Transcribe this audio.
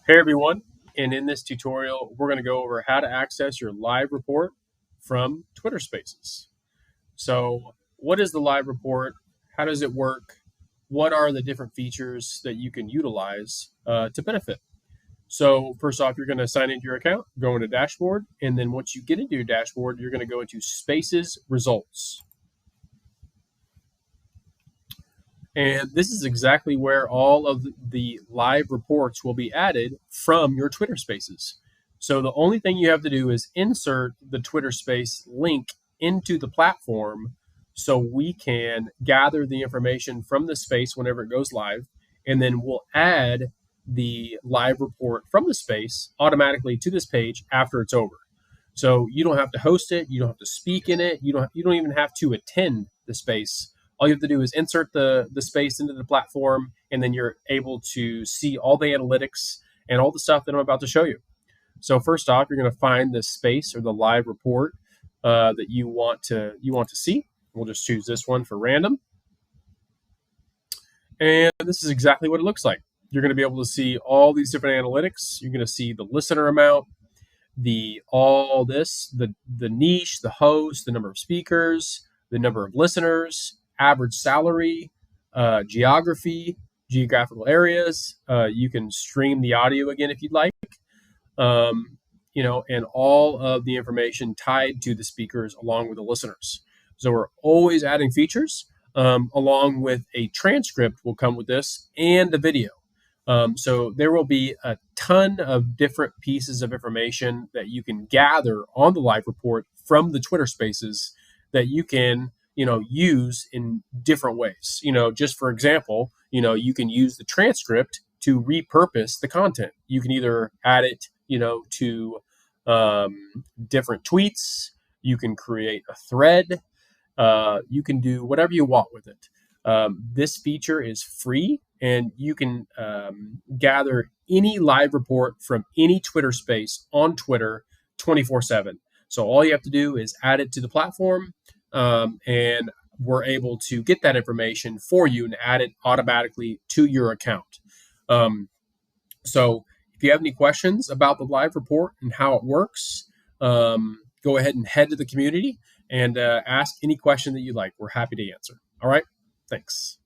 Hey everyone, and in this tutorial, we're going to go over how to access your live report from Twitter Spaces. So what is the live report? How does it work? What are the different features that you can utilize to benefit? So first off, you're going to sign into your account, go into dashboard, and then once you get into your dashboard, you're going to go into Spaces Results. And this is exactly where all of the live reports will be added from your Twitter Spaces. So the only thing you have to do is insert the Twitter Space link into the platform so we can gather the information from the space whenever it goes live, and then we'll add the live report from the space automatically to this page after it's over. So you don't have to host it, you don't have to speak in it, you don't even have to attend the space. All you have to do is insert the space into the platform, and then you're able to see all the analytics and all the stuff that I'm about to show you. So first off, you're going to find the space or the live report that you want to see. We'll just choose this one for random. And this is exactly what it looks like. You're going to be able to see all these different analytics. You're going to see the listener amount, the niche, the host, the number of speakers, the number of listeners, average salary, geographical areas. You can stream the audio again if you'd like, and all of the information tied to the speakers along with the listeners. So we're always adding features, along with a transcript will come with this and a video. So there will be a ton of different pieces of information that you can gather on the live report from the Twitter Spaces that you can use in different ways. Just for example, you can use the transcript to repurpose the content. You can either add it, to different tweets. You can create a thread. You can do whatever you want with it. This feature is free, and you can gather any live report from any Twitter space on Twitter 24/7. So all you have to do is add it to the platform, and we're able to get that information for you and add it automatically to your account. So if you have any questions about the live report and how it works, go ahead and head to the community and ask any question that you'd like. We're happy to answer. All right. Thanks.